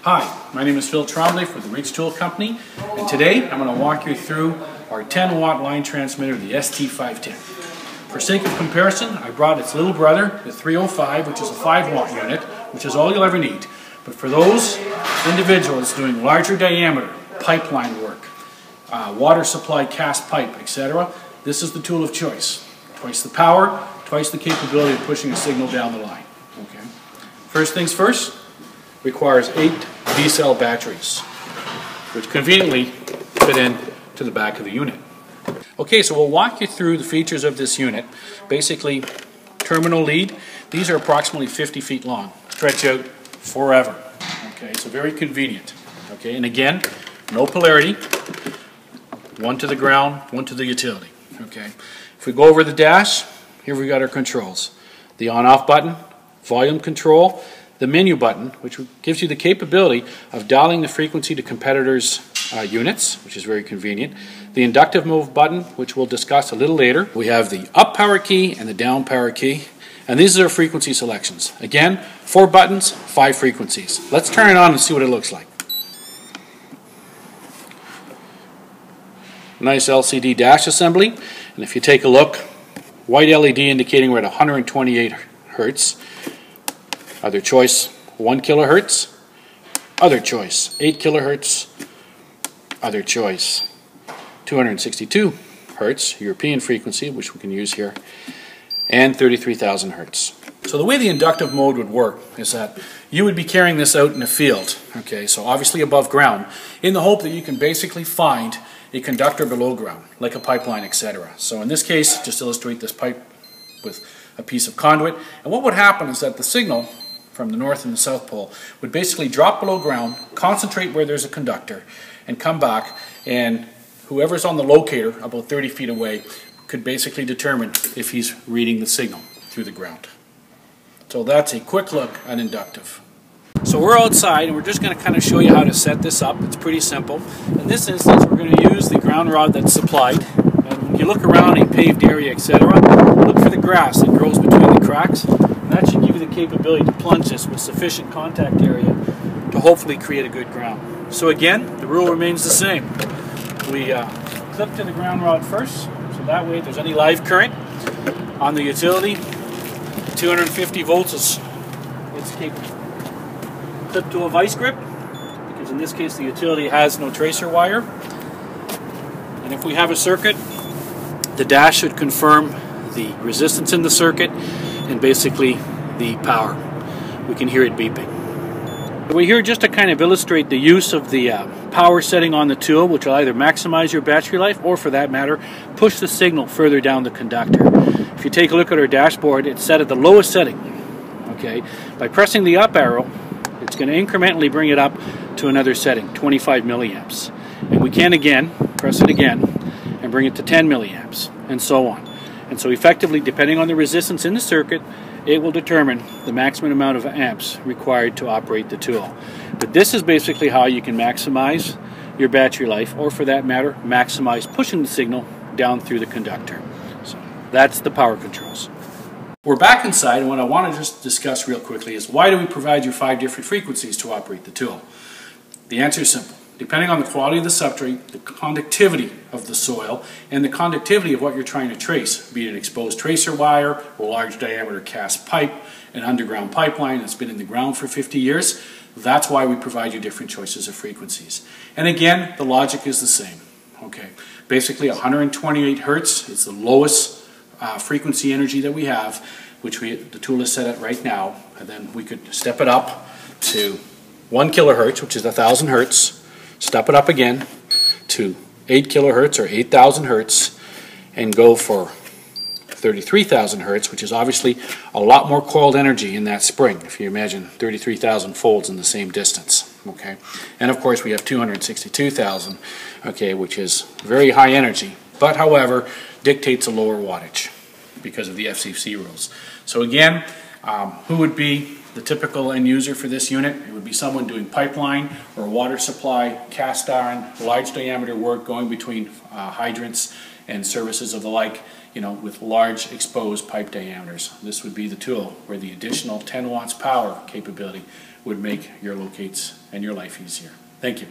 Hi, my name is Phil Trombley for the RIDGID Tool Company, and today I'm going to walk you through our 10-watt line transmitter, the ST-510. For sake of comparison, I brought its little brother, the 305, which is a 5-watt unit, which is all you'll ever need. But for those individuals doing larger diameter pipeline work, water supply, cast pipe, etc., this is the tool of choice. Twice the power, twice the capability of pushing a signal down the line. Okay. First things first, requires 8 D-cell batteries, which conveniently fit in to the back of the unit. Okay, so we'll walk you through the features of this unit. Basically, terminal lead. These are approximately 50 feet long. Stretch out forever. Okay, so very convenient. Okay, and again, no polarity. One to the ground, one to the utility. Okay, if we go over the dash, here we got our controls. The on-off button, volume control, the menu button, which gives you the capability of dialing the frequency to competitors' units, which is very convenient. The inductive mode button, which we'll discuss a little later. We have the up power key and the down power key, and these are our frequency selections. Again, 4 buttons, 5 frequencies. Let's turn it on and see what it looks like. Nice LCD dash assembly, and if you take a look, white LED indicating we're at 128 Hertz. Other choice, 1 kilohertz. Other choice, 8 kilohertz. Other choice, 262 Hertz, European frequency, which we can use here, and 33,000 Hertz. So the way the inductive mode would work is that you would be carrying this out in the field, okay, so obviously above ground, in the hope that you can basically find a conductor below ground, like a pipeline, etc. So in this case, just illustrate this pipe with a piece of conduit, and what would happen is that the signal from the north and the south pole would basically drop below ground, concentrate where there's a conductor, and come back, and whoever's on the locator about 30 feet away could basically determine if he's reading the signal through the ground. So that's a quick look at inductive. So we're outside and we're just going to kind of show you how to set this up. It's pretty simple. In this instance, we're going to use the ground rod that's supplied. And when you look around a paved area, etc., look for the grass that grows between the cracks. And that should give you the capability to plunge this with sufficient contact area to hopefully create a good ground. So again, the rule remains the same. We clip to the ground rod first, so that way if there's any live current on the utility, 250 volts is capable. Clip to a vice grip, because in this case the utility has no tracer wire. And if we have a circuit, the dash should confirm the resistance in the circuit and basically the power. We can hear it beeping. We're here just to kind of illustrate the use of the power setting on the tool, which will either maximize your battery life or, for that matter, push the signal further down the conductor. If you take a look at our dashboard, it's set at the lowest setting. Okay, by pressing the up arrow, it's going to incrementally bring it up to another setting, 25 milliamps. And we can again press it again and bring it to 10 milliamps, and so on. And so effectively, depending on the resistance in the circuit, it will determine the maximum amount of amps required to operate the tool. But this is basically how you can maximize your battery life, or for that matter, maximize pushing the signal down through the conductor. So that's the power controls. We're back inside, and what I want to just discuss real quickly is why do we provide you 5 different frequencies to operate the tool? The answer is simple. Depending on the quality of the substrate, the conductivity of the soil, and the conductivity of what you're trying to trace, be it an exposed tracer wire, or large diameter cast pipe, an underground pipeline that's been in the ground for 50 years, that's why we provide you different choices of frequencies. And again, the logic is the same. Okay, basically 128 Hertz is the lowest frequency energy that we have, which the tool is set at right now, and then we could step it up to 1 kilohertz, which is 1,000 Hertz, step it up again to 8 kilohertz or 8,000 Hertz, and go for 33,000 Hertz, which is obviously a lot more coiled energy in that spring, if you imagine 33,000 folds in the same distance. Okay, and of course we have 262,000, okay, which is very high energy, but however dictates a lower wattage because of the FCC rules. So again, who would be the typical end user for this unit? It would be someone doing pipeline or water supply, cast iron, large diameter work going between hydrants and services of the like. with large exposed pipe diameters. This would be the tool where the additional 10 watts power capability would make your locates and your life easier. Thank you.